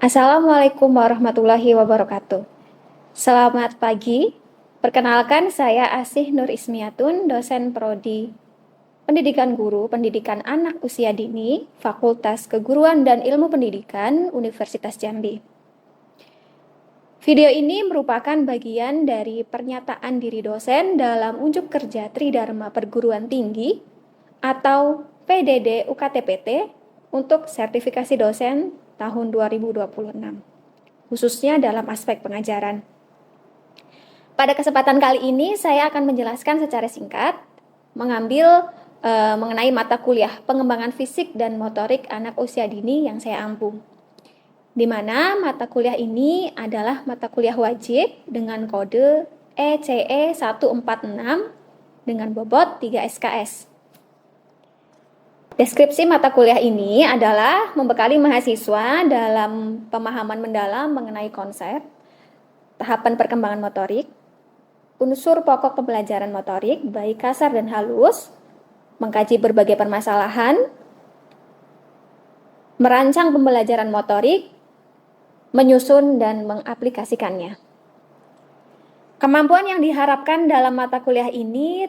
Assalamualaikum warahmatullahi wabarakatuh. Selamat pagi. Perkenalkan, saya Asih Nur Ismiatun, dosen Prodi Pendidikan Guru, Pendidikan Anak Usia Dini, Fakultas Keguruan dan Ilmu Pendidikan, Universitas Jambi. Video ini merupakan bagian dari pernyataan diri dosen dalam unjuk kerja Tridharma Perguruan Tinggi atau PDD UKTPT untuk sertifikasi dosen tahun 2026, khususnya dalam aspek pengajaran. Pada kesempatan kali ini saya akan menjelaskan secara singkat mengenai mata kuliah pengembangan fisik dan motorik anak usia dini yang saya ampu, di mana mata kuliah ini adalah mata kuliah wajib dengan kode ECE 146 dengan bobot 3 SKS. Deskripsi mata kuliah ini adalah membekali mahasiswa dalam pemahaman mendalam mengenai konsep, tahapan perkembangan motorik, unsur pokok pembelajaran motorik, baik kasar dan halus, mengkaji berbagai permasalahan, merancang pembelajaran motorik, menyusun dan mengaplikasikannya. Kemampuan yang diharapkan dalam mata kuliah ini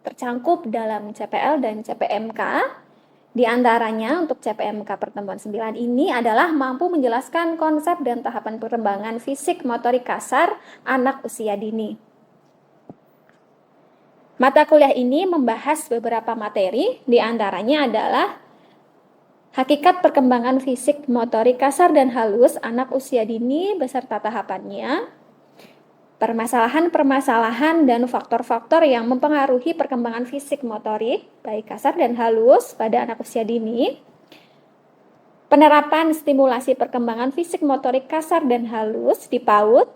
tercangkup dalam CPL dan CPMK. Di antaranya untuk CPMK pertemuan 9 ini adalah mampu menjelaskan konsep dan tahapan perkembangan fisik motorik kasar anak usia dini. Mata kuliah ini membahas beberapa materi, di antaranya adalah hakikat perkembangan fisik motorik kasar dan halus anak usia dini beserta tahapannya, permasalahan-permasalahan dan faktor-faktor yang mempengaruhi perkembangan fisik motorik, baik kasar dan halus pada anak usia dini, penerapan stimulasi perkembangan fisik motorik kasar dan halus di PAUD,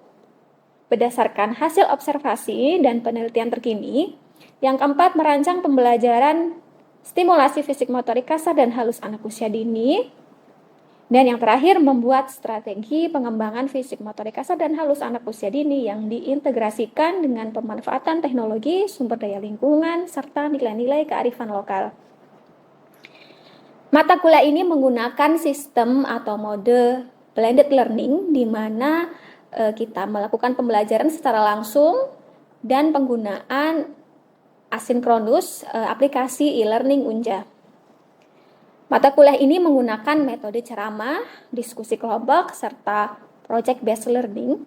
berdasarkan hasil observasi dan penelitian terkini. Yang keempat, merancang pembelajaran stimulasi fisik motorik kasar dan halus anak usia dini. Dan yang terakhir, membuat strategi pengembangan fisik motorik kasar dan halus anak usia dini yang diintegrasikan dengan pemanfaatan teknologi, sumber daya lingkungan, serta nilai-nilai kearifan lokal. Mata kuliah ini menggunakan sistem atau mode blended learning, di mana kita melakukan pembelajaran secara langsung dan penggunaan asinkronus aplikasi e-learning Unja. Mata kuliah ini menggunakan metode ceramah, diskusi kelompok, serta project based learning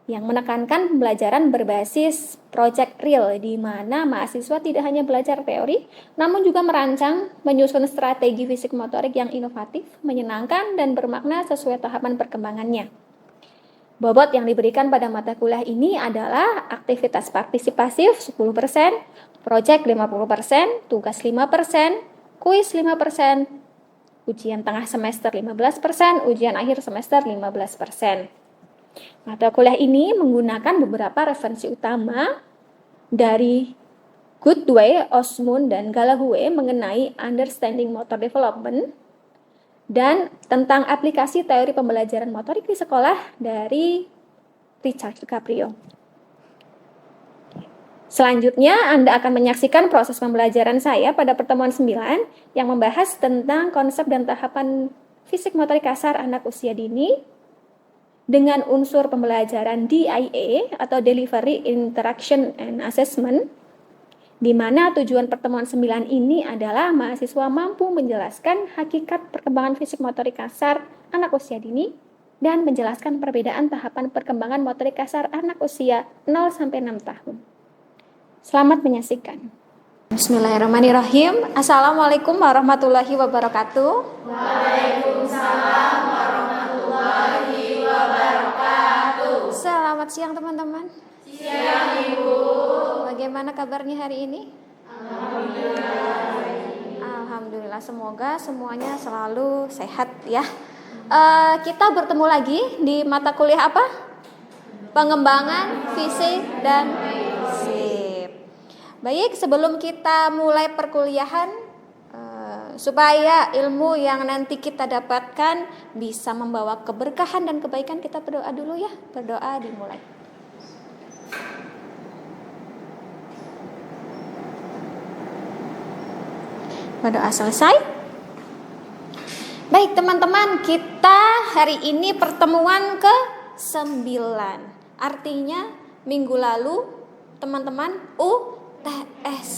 yang menekankan pembelajaran berbasis project real, di mana mahasiswa tidak hanya belajar teori, namun juga merancang, menyusun strategi fisik motorik yang inovatif, menyenangkan, dan bermakna sesuai tahapan perkembangannya. Bobot yang diberikan pada mata kuliah ini adalah aktivitas partisipasif 10%, project 50%, tugas 5%, kuis 5%, ujian tengah semester 15%, ujian akhir semester 15%. Mata kuliah ini menggunakan beberapa referensi utama dari Goodway, Osmond, dan Gallagher mengenai understanding motor development, dan tentang aplikasi teori pembelajaran motorik di sekolah dari Richard Caprio. Selanjutnya, Anda akan menyaksikan proses pembelajaran saya pada pertemuan 9 yang membahas tentang konsep dan tahapan fisik motorik kasar anak usia dini dengan unsur pembelajaran DIA atau Delivery, Interaction, and Assessment, di mana tujuan pertemuan 9 ini adalah mahasiswa mampu menjelaskan hakikat perkembangan fisik motorik kasar anak usia dini dan menjelaskan perbedaan tahapan perkembangan motorik kasar anak usia 0-6 tahun. Selamat menyaksikan. Bismillahirrahmanirrahim. Assalamualaikum warahmatullahi wabarakatuh. Waalaikumsalam warahmatullahi wabarakatuh. Selamat siang teman-teman. Siang Ibu. Bagaimana kabarnya hari ini? Alhamdulillah. Alhamdulillah, semoga semuanya selalu sehat ya. Kita bertemu lagi di mata kuliah apa? Pengembangan fisik dan sip. Baik, sebelum kita mulai perkuliahan, supaya ilmu yang nanti kita dapatkan bisa membawa keberkahan dan kebaikan, kita berdoa dulu ya. Berdoa dimulai. Berdoa selesai. Baik teman-teman, kita hari ini pertemuan ke-9. Artinya minggu lalu teman-teman UTS.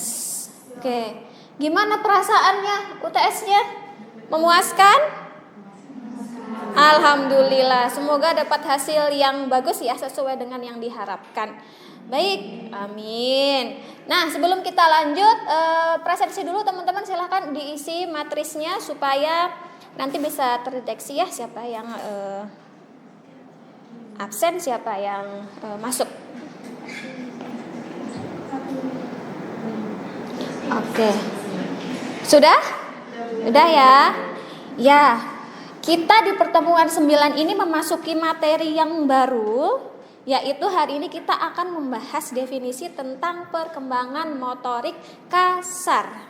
Oke. Gimana perasaannya UTS-nya? Memuaskan? Alhamdulillah. Semoga dapat hasil yang bagus ya, sesuai dengan yang diharapkan. Baik, amin. Nah, sebelum kita lanjut, presentasi dulu teman-teman, silahkan diisi matrisnya supaya nanti bisa terdeteksi ya siapa yang absen, siapa yang masuk. Oke. Sudah? Sudah ya? Ya. Kita di pertemuan 9 ini memasuki materi yang baru, yaitu hari ini kita akan membahas definisi tentang perkembangan motorik kasar.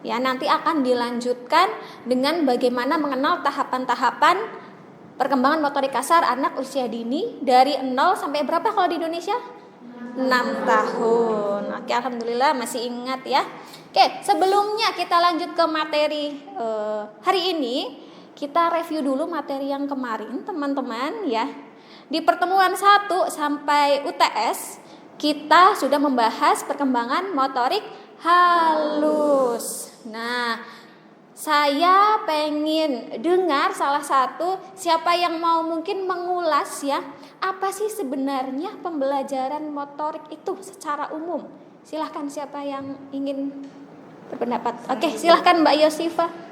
Ya, nanti akan dilanjutkan dengan bagaimana mengenal tahapan-tahapan perkembangan motorik kasar anak usia dini dari 0 sampai berapa kalau di Indonesia? 6 tahun. Oke, alhamdulillah masih ingat ya. Oke, sebelumnya kita lanjut ke materi hari ini. Kita review dulu materi yang kemarin teman-teman ya. Di pertemuan 1 sampai UTS kita sudah membahas perkembangan motorik halus. Nah, saya pengen dengar salah satu siapa yang mau mungkin mengulas ya, apa sih sebenarnya pembelajaran motorik itu secara umum. Silahkan siapa yang ingin berpendapat. Oke, silahkan Mbak Yosifa.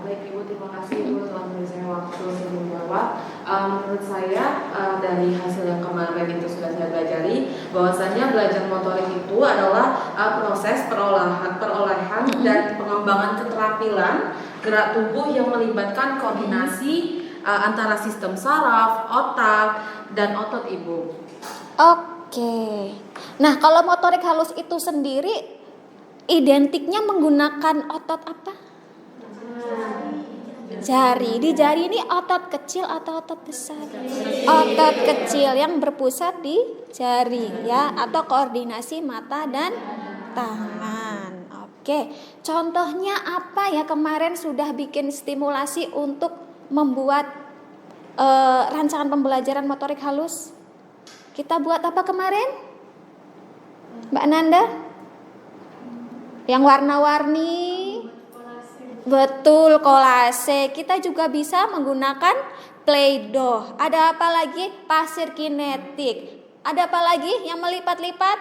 Baik Ibu, terima kasih Ibu telah memberi saya waktu untuk menjawab. Menurut saya dari hasil yang kemarin itu sudah saya pelajari, bahwasanya belajar motorik itu adalah proses perolehan dan pengembangan keterampilan gerak tubuh yang melibatkan koordinasi antara sistem saraf, otak, dan otot Ibu. Oke. Nah, kalau motorik halus itu sendiri identiknya menggunakan otot apa? Jari. Di jari ini otot kecil atau otot besar? Otot kecil yang berpusat di jari ya, atau koordinasi mata dan tangan. Oke. Contohnya apa ya, kemarin sudah bikin stimulasi untuk membuat rancangan pembelajaran motorik halus. Kita buat apa kemarin? Mbak Nanda? Yang warna-warni. Betul, kolase. Kita juga bisa menggunakan Play-Doh. Ada apa lagi? Pasir kinetik. Ada apa lagi yang melipat-lipat?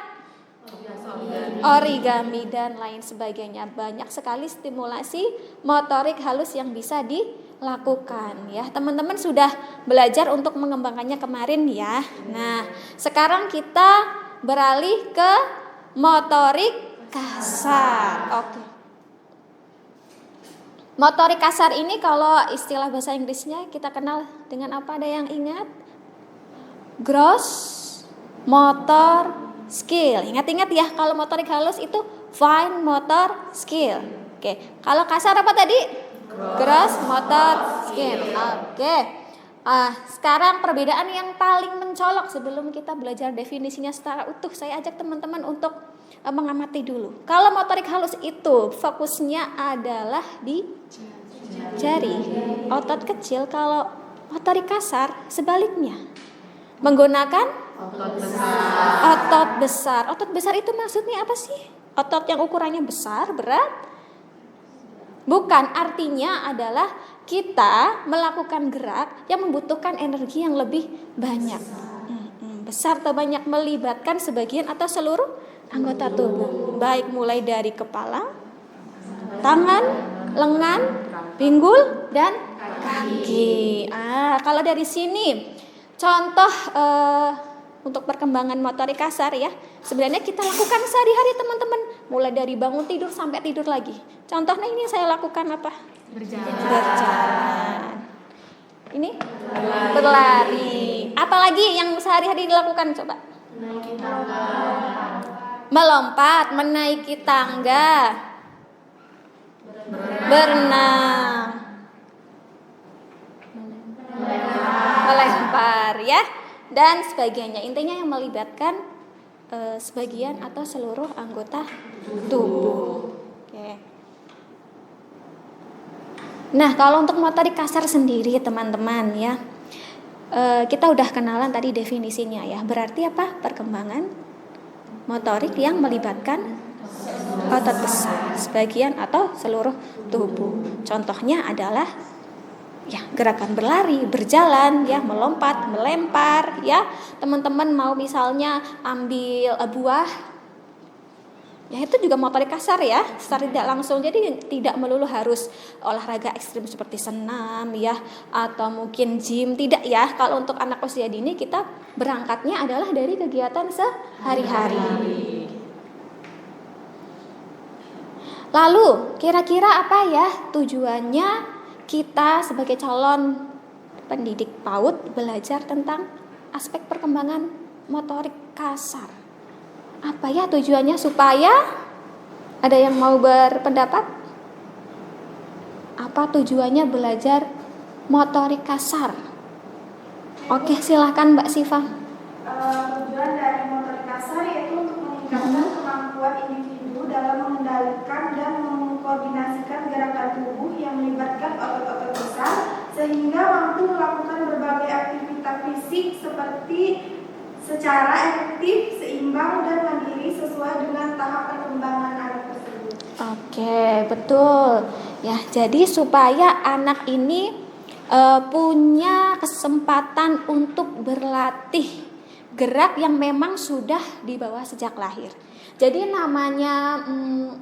Origami dan lain sebagainya. Banyak sekali stimulasi motorik halus yang bisa dilakukan ya. Teman-teman sudah belajar untuk mengembangkannya kemarin ya. Nah, sekarang kita beralih ke motorik kasar. Oke. Motorik kasar ini kalau istilah bahasa Inggrisnya kita kenal dengan apa? Ada yang ingat? Gross motor skill. Ingat-ingat ya, kalau motorik halus itu fine motor skill. Oke. Kalau kasar apa tadi? Gross motor skill. Oke. Sekarang perbedaan yang paling mencolok sebelum kita belajar definisinya secara utuh, saya ajak teman-teman untuk mengamati dulu. Kalau motorik halus itu fokusnya adalah di jari, otot kecil. Kalau motorik kasar sebaliknya, menggunakan otot besar. Otot besar itu maksudnya apa sih? Otot yang ukurannya besar, berat? Bukan, artinya adalah kita melakukan gerak yang membutuhkan energi yang lebih banyak. Besar atau banyak, melibatkan sebagian atau seluruh anggota tubuh. Baik mulai dari kepala, tangan, lengan, pinggul, dan kaki. Kalau dari sini contoh untuk perkembangan motorik kasar ya, sebenarnya kita lakukan sehari-hari teman-teman, mulai dari bangun tidur sampai tidur lagi. Contohnya ini saya lakukan apa? Berjalan. Ini berlari. Apalagi yang sehari-hari dilakukan coba? Menaiki tangga. Melompat, menaiki tangga, berenang, melempar ya, dan sebagainya. Intinya yang melibatkan sebagian atau seluruh anggota tubuh. Oke. Nah, kalau untuk motorik kasar sendiri teman-teman ya, kita udah kenalan tadi definisinya ya. Berarti apa? Perkembangan motorik yang melibatkan otot besar, sebagian atau seluruh tubuh. Contohnya adalah ya gerakan berlari, berjalan, ya melompat, melempar, ya. Teman-teman mau misalnya ambil buah, ya itu juga motorik kasar ya, secara tidak langsung. Jadi tidak melulu harus olahraga ekstrim seperti senam ya, atau mungkin gym, tidak ya. Kalau untuk anak usia dini kita berangkatnya adalah dari kegiatan sehari-hari. Lalu kira-kira apa ya tujuannya kita sebagai calon pendidik PAUD belajar tentang aspek perkembangan motorik kasar? Apa ya tujuannya, supaya ada yang mau berpendapat? Apa tujuannya belajar motorik kasar? Oke, silahkan Mbak Siva. Tujuan dari motorik kasar yaitu untuk meningkatkan kemampuan individu dalam mengendalikan dan mengkoordinasikan gerakan tubuh yang melibatkan otot-otot besar sehingga mampu melakukan berbagai aktivitas fisik seperti secara efektif, seimbang, dan mandiri sesuai dengan tahap perkembangan anak tersebut. Oke, betul. Ya, jadi supaya anak ini punya kesempatan untuk berlatih gerak yang memang sudah dibawa sejak lahir. Jadi namanya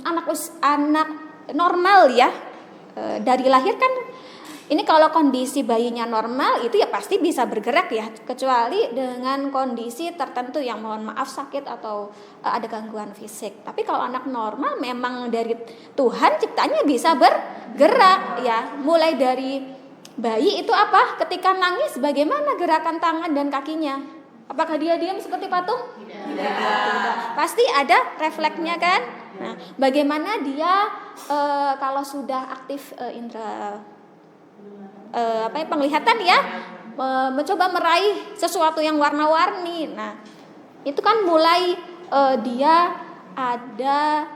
anak normal ya, dari lahir kan. Ini kalau kondisi bayinya normal itu ya pasti bisa bergerak ya, kecuali dengan kondisi tertentu yang mohon maaf sakit atau ada gangguan fisik. Tapi kalau anak normal memang dari Tuhan ciptanya bisa bergerak ya. Mulai dari bayi itu apa? Ketika nangis bagaimana gerakan tangan dan kakinya? Apakah dia diam seperti patung? Tidak. Pasti ada refleksnya kan? Nah, bagaimana dia kalau sudah aktif indera penglihatan ya, mencoba meraih sesuatu yang warna-warni. Nah, itu kan mulai dia ada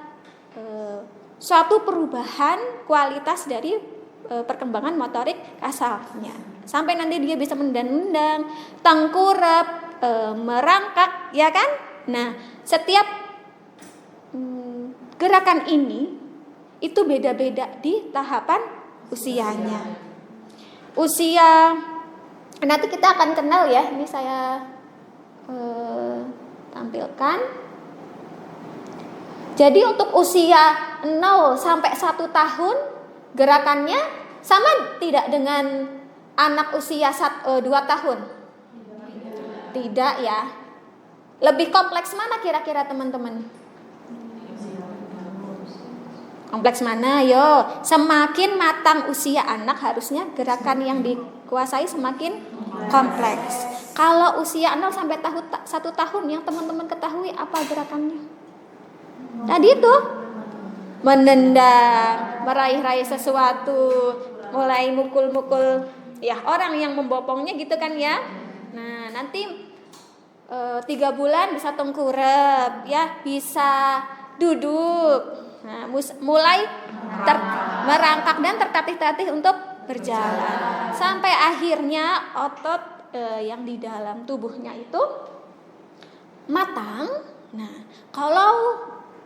suatu perubahan kualitas dari perkembangan motorik kasarnya. Sampai nanti dia bisa mendang-mendang, tengkurap, merangkak, ya kan? Nah, setiap gerakan ini itu beda-beda di tahapan usianya. Usia nanti kita akan kenal ya. Ini saya tampilkan. Jadi untuk usia 0 sampai 1 tahun gerakannya sama tidak dengan anak usia 2 tahun? Tidak ya. Lebih kompleks mana kira-kira teman-teman? Kompleks mana? Yo, semakin matang usia anak harusnya gerakan yang dikuasai semakin kompleks. Kalau usia 0 sampai 1 tahun yang teman-teman ketahui apa gerakannya? Tadi itu menendang, meraih-raih sesuatu, mulai mukul-mukul ya orang yang membopongnya gitu kan ya. Nah, nanti 3 bulan bisa tengkurap ya, bisa duduk. Nah, mulai merangkak dan tertatih-tatih untuk berjalan. Sampai akhirnya otot yang di dalam tubuhnya itu matang. Nah, kalau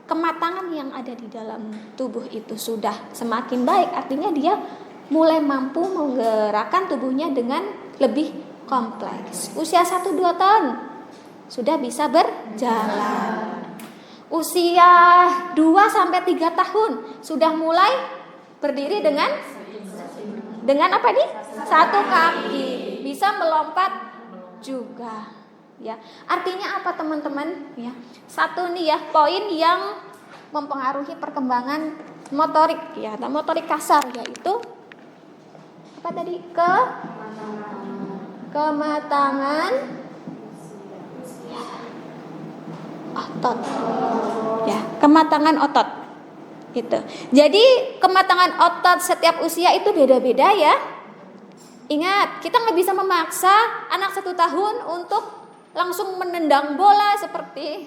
kematangan yang ada di dalam tubuh itu sudah semakin baik, artinya dia mulai mampu menggerakkan tubuhnya dengan lebih kompleks. Usia 1-2 tahun sudah bisa berjalan. Usia 2-3 tahun sudah mulai berdiri dengan apa nih? 1 kaki, bisa melompat juga. Ya, artinya apa teman-teman? Ya, satu nih ya poin yang mempengaruhi perkembangan motorik ya, atau motorik kasar yaitu apa tadi? Kematangan otot. Ya, kematangan otot. Gitu. Jadi kematangan otot setiap usia itu beda-beda ya. Ingat, kita nggak bisa memaksa anak 1 tahun untuk langsung menendang bola seperti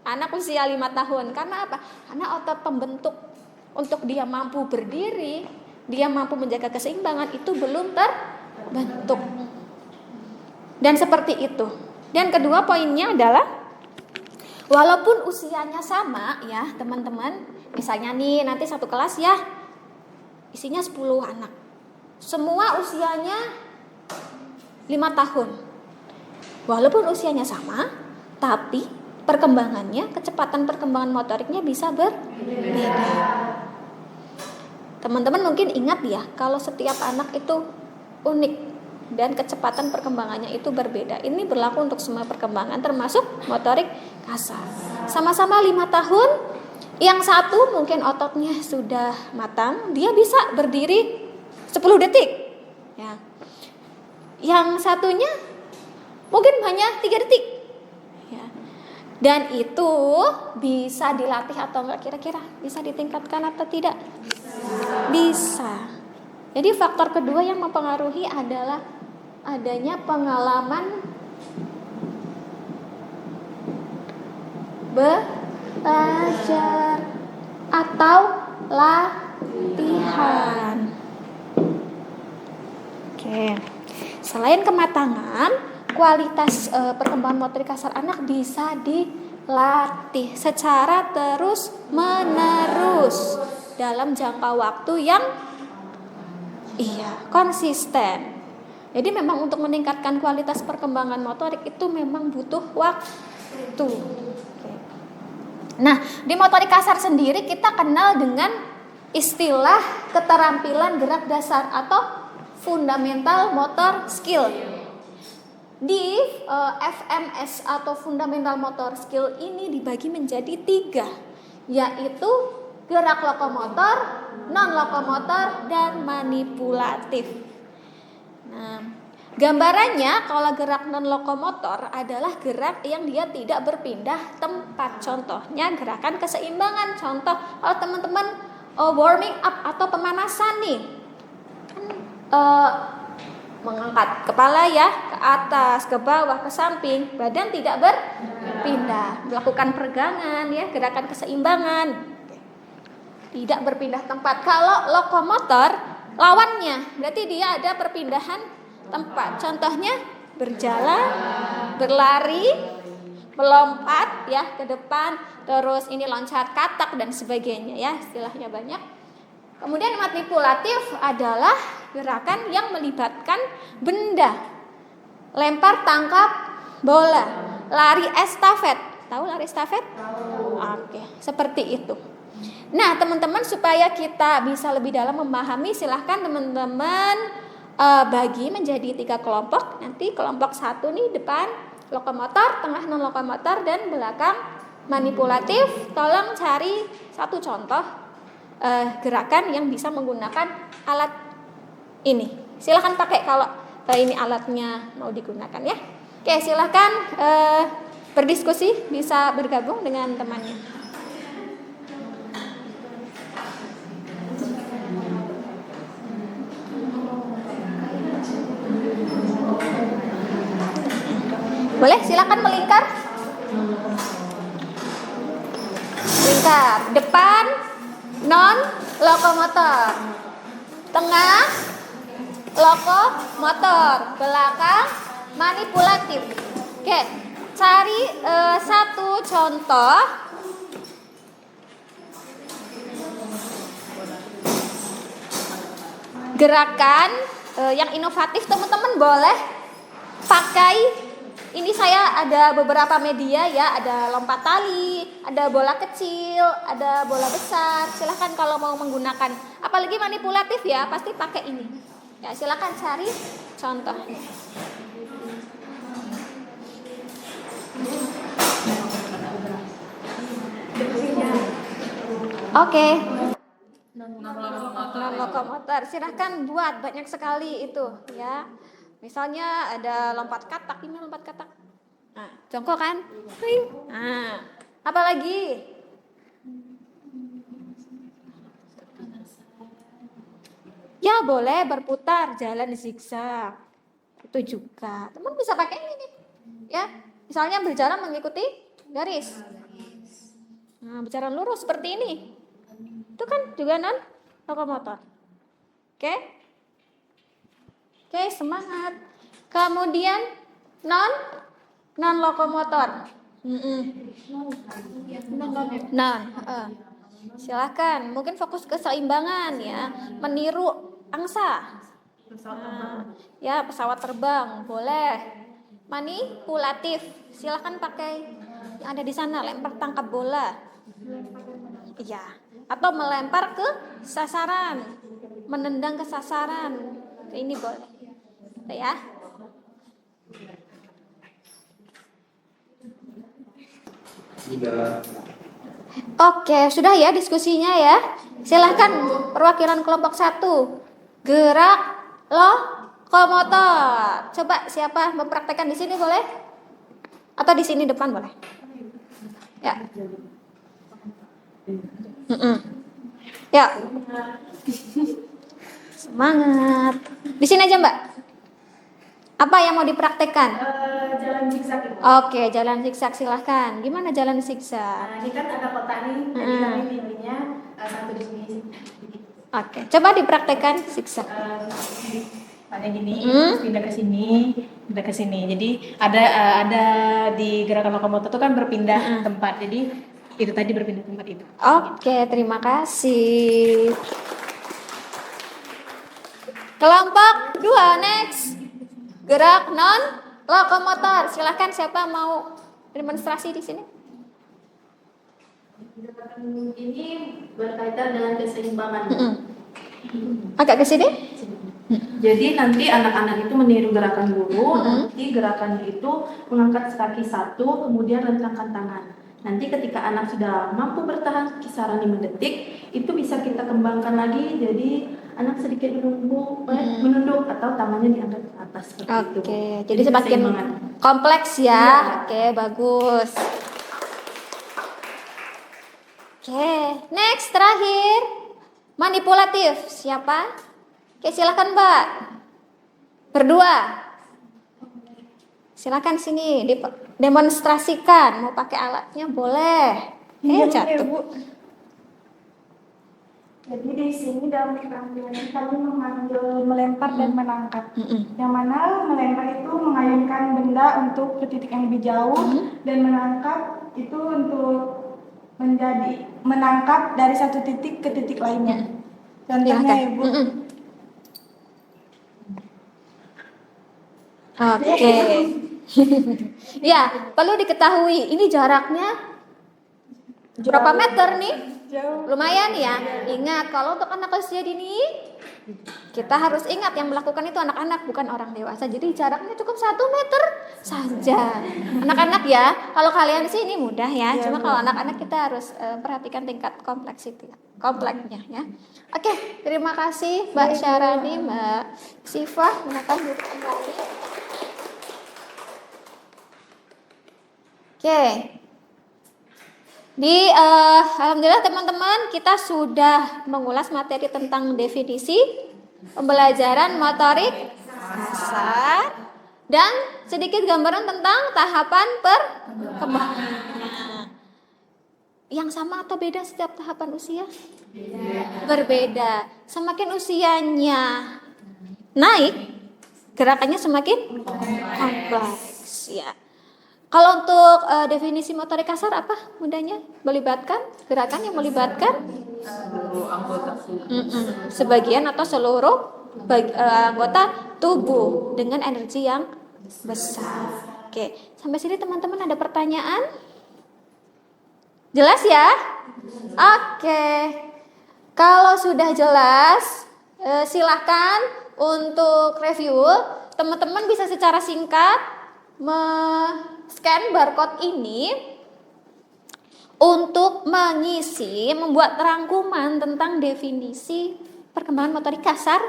anak usia 5 tahun. Karena apa? Karena otot pembentuk untuk dia mampu berdiri dia mampu menjaga keseimbangan, itu belum terbentuk. Dan seperti itu. Dan kedua poinnya adalah walaupun usianya sama ya teman-teman, misalnya nih nanti satu kelas ya isinya 10 anak, semua usianya 5 tahun. Walaupun usianya sama, tapi perkembangannya, kecepatan perkembangan motoriknya bisa berbeda. Teman-teman mungkin ingat ya, kalau setiap anak itu unik dan kecepatan perkembangannya itu berbeda. Ini berlaku untuk semua perkembangan termasuk motorik kasar. Sama-sama 5 tahun, yang satu mungkin ototnya sudah matang, dia bisa berdiri 10 detik. Ya. Yang satunya mungkin hanya 3 detik. Ya. Dan itu bisa dilatih atau enggak kira-kira? Bisa ditingkatkan atau tidak? Bisa. Jadi faktor kedua yang mempengaruhi adalah adanya pengalaman belajar atau latihan. Oke. Selain kematangan, kualitas perkembangan motorik kasar anak bisa dilatih secara terus-menerus dalam jangka waktu yang konsisten. Jadi memang untuk meningkatkan kualitas perkembangan motorik itu memang butuh waktu. Nah, di motorik kasar sendiri kita kenal dengan istilah keterampilan gerak dasar atau fundamental motor skill. Di FMS atau fundamental motor skill ini dibagi menjadi 3, yaitu gerak lokomotor, non lokomotor, dan manipulatif. Nah, gambarannya kalau gerak non lokomotor adalah gerak yang dia tidak berpindah tempat. Contohnya gerakan keseimbangan. Contoh kalau teman-teman warming up atau pemanasan nih, mengangkat kepala ya ke atas, ke bawah, ke samping, badan tidak berpindah, melakukan peregangan ya, gerakan keseimbangan, tidak berpindah tempat. Kalau lokomotor lawannya, berarti dia ada perpindahan tempat. Contohnya berjalan, berlari, melompat ya ke depan, terus ini loncat katak dan sebagainya ya, istilahnya banyak. Kemudian manipulatif adalah gerakan yang melibatkan benda. Lempar, tangkap, bola, lari estafet. Tahu lari estafet? Oke, seperti itu. Nah, teman-teman supaya kita bisa lebih dalam memahami, silahkan teman-teman bagi menjadi 3 kelompok. Nanti kelompok 1 nih depan lokomotor, tengah non lokomotor, dan belakang manipulatif. Tolong cari 1 contoh gerakan yang bisa menggunakan alat ini. Silahkan pakai kalau ini alatnya mau digunakan ya. Oke, silahkan berdiskusi, bisa bergabung dengan temannya. Boleh, silakan melingkar. Lingkar. Depan non lokomotor. Tengah lokomotor. Belakang manipulatif. Oke, cari 1 contoh gerakan yang inovatif. Teman-teman boleh pakai. Ini saya ada beberapa media ya, ada lompat tali, ada bola kecil, ada bola besar. Silahkan kalau mau menggunakan, apalagi manipulatif ya, pasti pakai ini. Ya, silahkan cari contohnya. Oke. Non lokomotor, silahkan buat banyak sekali itu ya. Misalnya ada lompat katak, ini lompat katak. Nah, jongkok kan? Nah, apa lagi? Ya boleh berputar, jalan zigzag. Itu juga. Teman bisa pakai ini nih. Ya, misalnya berjalan mengikuti garis. Nah, berjalan lurus seperti ini. Itu kan juga non lokomotor. Oke? Oke, semangat. Kemudian non lokomotor. Non. Silakan. Mungkin fokus keseimbangan ya. Meniru angsa. Ya, pesawat terbang boleh. Manipulatif. Silakan pakai yang ada di sana, lempar tangkap bola. Iya. Atau melempar ke sasaran. Menendang ke sasaran. Ini boleh. Ya. Oke, sudah ya diskusinya ya. Silahkan perwakilan kelompok 1. Gerak lokomotor. Coba siapa mempraktekkan di sini boleh? Atau di sini depan boleh? Ya. Ya. Semangat. Di sini aja, Mbak. Apa yang mau dipraktekkan? Jalan zigzag itu. Oke, jalan zigzag silahkan. Gimana jalan zigzag? Nah, ini kan ada kotak nih, jadi kami pilihnya satu di sini. Oke, coba dipraktekkan zigzag. Ada gini, terus pindah ke sini. Jadi ada di gerakan lokomotor itu kan berpindah tempat. Jadi itu tadi berpindah tempat itu. Oke, terima kasih. Kelompok 2 next. Gerak non lokomotor. Silahkan siapa mau demonstrasi di sini? Ini berkaitan dengan keseimbangan. Agak ke sini? Jadi nanti anak-anak itu meniru gerakan guru. Nanti gerakannya itu mengangkat kaki satu, kemudian rentangkan tangan. Nanti ketika anak sudah mampu bertahan kisaran 5 detik, itu bisa kita kembangkan lagi. Jadi anak sedikit menunduk atau tangannya diangkat ke atas seperti itu. Oke, jadi semakin keseimbangan. kompleks ya. Iya. Oke, bagus. Oke, next terakhir manipulatif. Siapa? Oke, silakan Mbak. Berdua. Silakan sini demonstrasikan. Mau pakai alatnya boleh. Jatuh. Bu. Jadi di sini dalam keterampilan ini kami mengambil melempar dan menangkap. Yang mana melempar itu mengayunkan benda untuk ke titik yang lebih jauh dan menangkap itu untuk menangkap dari satu titik ke titik lainnya. Contohnya ya Bu. Oke. Ya, perlu diketahui ini jaraknya berapa meter nih? Jauh. Lumayan ya. Ingat kalau untuk anak usia dini kita harus ingat yang melakukan itu anak-anak bukan orang dewasa. Jadi jaraknya cukup 1 meter saja. Anak-anak ya. Kalau kalian sih ini mudah ya. Cuma kalau anak-anak kita harus perhatikan tingkat kompleksnya ya. Oke, terima kasih Mbak Syarani, Mbak Siva. Silakan duduk kembali. Oke. Alhamdulillah teman-teman kita sudah mengulas materi tentang definisi pembelajaran motorik kasar dan sedikit gambaran tentang tahapan perkembangan. Yang sama atau beda setiap tahapan usia? Berbeda. Semakin usianya naik, gerakannya semakin kompleks ya. Kalau untuk definisi motorik kasar apa mudahnya? Melibatkan gerakan yang melibatkan Seluruh anggota sebagian atau seluruh anggota tubuh dengan energi yang besar. Oke, sampai sini teman-teman ada pertanyaan? Jelas ya? Oke. Kalau sudah jelas, silahkan untuk review. Teman-teman bisa secara singkat scan barcode ini untuk membuat rangkuman tentang definisi perkembangan motorik kasar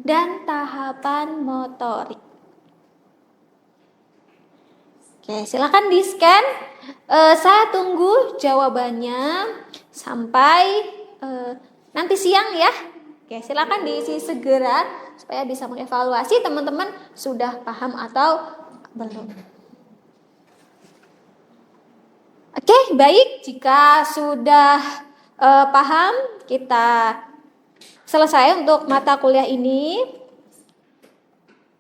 dan tahapan motorik. Oke, silakan di scan. Saya tunggu jawabannya sampai nanti siang ya. Oke, silakan diisi segera supaya bisa mengevaluasi teman-teman sudah paham atau belum. Oke, baik. Jika sudah paham, kita selesai untuk mata kuliah ini.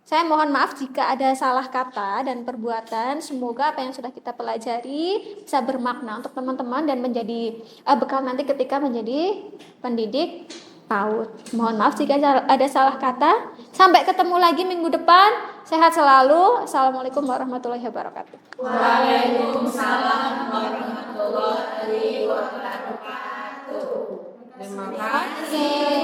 Saya mohon maaf jika ada salah kata dan perbuatan. Semoga apa yang sudah kita pelajari bisa bermakna untuk teman-teman dan menjadi bekal nanti ketika menjadi pendidik PAUD. Mohon maaf jika ada salah kata. Sampai ketemu lagi minggu depan. Sehat selalu. Assalamualaikum warahmatullahi wabarakatuh. Waalaikumsalam warahmatullahi wabarakatuh. Terima Terima kasih.